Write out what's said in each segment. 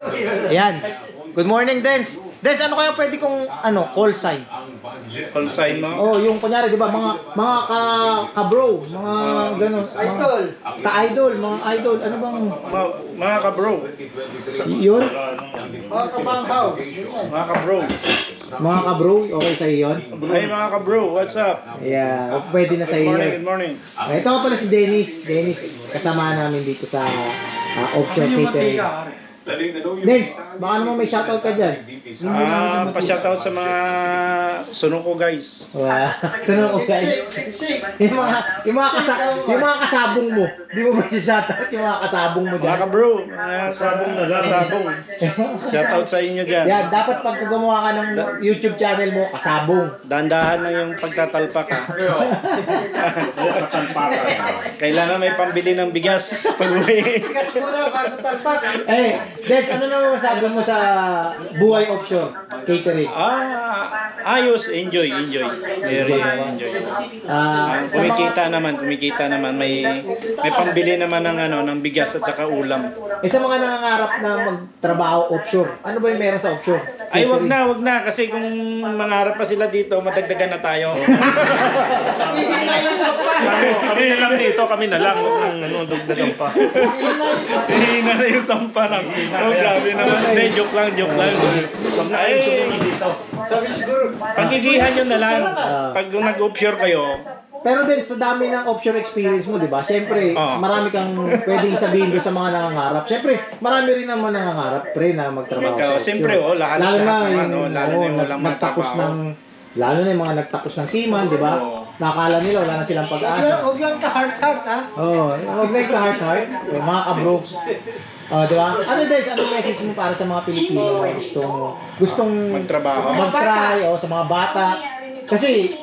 Ayan. Good morning, Dens. Dens, ano kaya pwede kong call sign? Call sign mo? Oh, yung kunyari, 'di ba, mga ka-bro, mga ganun, idol, ka-idol, mga idol, ano bang Mga ka-bro. yun? Mga kabanghaw. Mga ka-bro. Mga ka-bro, okay sa yun? Hey mga ka-bro, what's up? Yeah, pwede na sa Good iyo. morning, good morning. Ito nga pala si Dennis. Dennis, kasama namin dito sa Offshore Catering. Dens, baka naman may shoutout ka dyan. Pa-shoutout sa mga sunuko guys. Wow. Sunod ko guys. Yung mga kasabong mo. Di mo ba shoutout yung mga kasabong mo Mga dyan? ka-bro, sabong na lang. Sabong. Shoutout sa inyo dyan. Yan, dapat pag gumawa ka ng YouTube channel mo, kasabong. Dahan-dahan na yung pagtatalpak ha. Kailangan may pambili ng bigas pag-uwi. Bigas mo na, bago talpak. Des, ano naman masabi mo sa buhay offshore catering? Ayos, enjoy. Very enjoy. Kumikita naman. May pambili naman ng bigas at saka ulam. Sa mga nangangarap na magtrabaho offshore, ano ba yung meron sa offshore? Ay, wag na kasi kung mangarap pa sila dito, madagdagan na tayo. Kami na lang dito, kami na lang. Huwag nang dugdagan pa. Hihina na yung sampa lang. Oh, grabe naman. Hindi, joke lang. Huwag na kayo sumuli dito. Sabi siguro, Pagigihan nyo na lang. Pag nag-offshore kayo, Pero din, sa dami ng offshore experience mo, di ba? Siyempre, marami kang pwedeng sabihin doon sa mga nangangarap. Siyempre, marami rin naman nangangarap, pre, na magtrabaho sa offshore. siyempre, lahat lalo na yung walang nagtapos matrabaho. ng, lalo na yung mga nagtapos ng seaman, di ba? Nakakala nila, wala na silang pag-asa. huwag lang ka-heart-heart, ha? Oo, huwag na yung ka-heart-heart. Mga kabro. Di ba? Ano din, anong message mo para sa mga Pilipino na gustong Magtrabaho. mag-try, o sa mga bata? Kasi,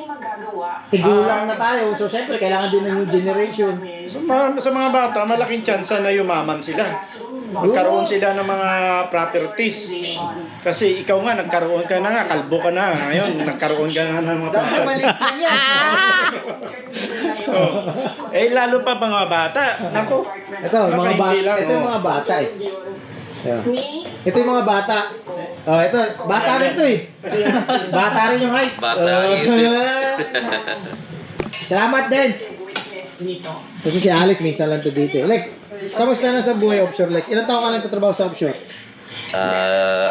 tigulang na tayo. So, syempre, kailangan din ng new generation. Sa mga bata, malaking tsansa na yumaman sila. Magkaroon sila ng mga properties. Kasi ikaw nga, nagkaroon ka na nga, kalbo ka na. Ngayon, nagkaroon ka na ng mga Dami properties. maliit na yan. Lalo pa mga bata. Nako. Ito, mga bata. Lang, Ito yung mga bata eh. Ito yung mga bata. Ito, bata rin to eh. Bata rin yung height. Bata ang isip. Salamat, Dens. Kasi si Alex, minsan lang to dito. Lex, kamusta na sa buhay offshore, Lex? Ilang taon ka nagtatrabaho sa offshore?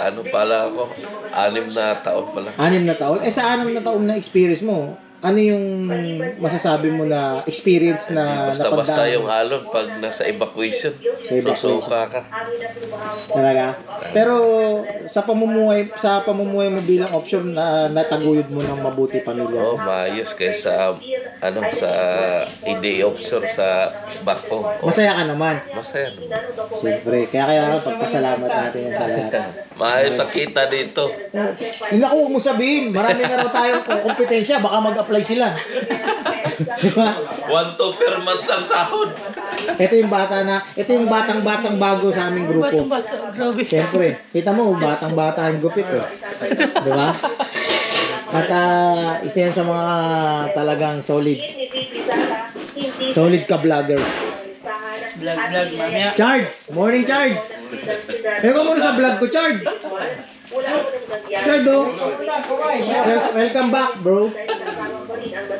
Ano pala ako? 6 na taon pala. 6 na taon? Sa 6 na taon na experience mo, ano yung masasabi mo na experience na Basta-basta napagdaan yung mo? alon pag nasa evacuation. Sa evacuation. Susuka ka. Talaga? Pero sa pamumuhay mo bilang offshore, nataguyod mo ng mabuti pamilya mo. Maayos kaysa sa hindi offshore sa bako. Masaya ka naman. Masaya naman. Siyempre. Kaya pagpasalamat natin yan sa lahat. Maayos ang kita dito. Hindi ako, huwag mo sabihin. Marami na raw tayong kompetensya. Baka mag-apply sila. Diba? 1-2 per month lang sahod. Ito yung batang-batang bago sa aming grupo. Siyempre. Kita mo, batang-bata yung gupit. Diba? At isa yan sa mga talagang solid ka vlogger. Vlog, mamaya. Chard! Morning, Chard! Pero ko muna sa vlog ko, Chard! Chard, oh! Welcome back, bro!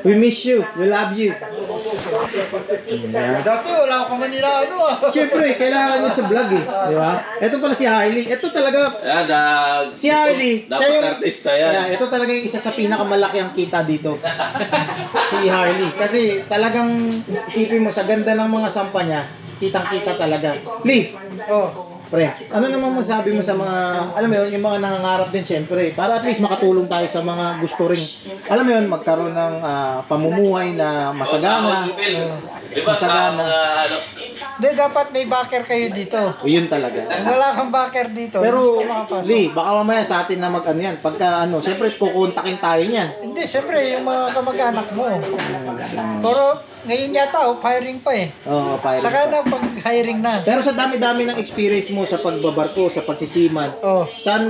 We miss you. We love you. Dati wala ako Manila Siyempre, kailangan nyo sa vlog eh. Di ba? Ito pala si Harley. Ito talaga, Yan, si Harley. dapat artista yan. Ito talaga yung isa sa pinakamalaki ang kita dito. Si Harley. Kasi talagang isipin mo, sa ganda ng mga sampa niya, kitang-kita talaga. Lee! Pre, ano naman masabi mo sa mga, alam mo yun, yung mga nangangarap din siyempre, para at least makatulong tayo sa mga gusto rin, alam mo yun, magkaroon ng pamumuhay na masagana. Di ba sa mga Hindi, dapat may backer kayo dito. O yun talaga. Kung wala kang backer dito, Pero, hindi ka makapasok. Lee, baka mamaya sa atin na mag-ano yan, pagka siyempre kukontakin tayo niyan. Hindi, siyempre, yung mga kamag-anak mo. Pero, ngayon yata, hiring pa eh. Oo, pirate. Saka na pag-hiring na. Pero sa dami-dami ng experience mo sa pagbabarko, sa pagsisiman, saan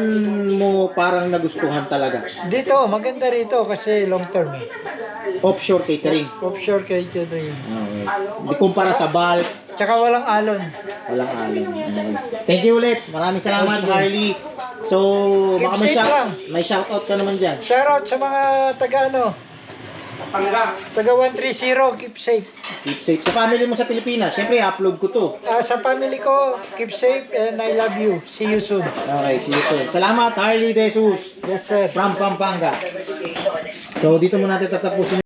mo parang nagustuhan talaga? Dito, maganda rito kasi long term eh. Offshore catering. Offshore catering. Okay. Hindi kumpara sa bulk, Tsaka walang alon. walang alon. Okay. Thank you ulit. Maraming salamat, Harley. So, baka Keep safe lang. may shoutout ka naman dyan. Shoutout sa mga taga 130, keep safe. Keep safe. Sa family mo sa Pilipinas, syempre, upload ko to. Sa family ko, keep safe and I love you. See you soon. Okay, see you soon. Salamat, Harley De Jesus Yes, sir. from Pampanga. So, dito muna natin tatapusin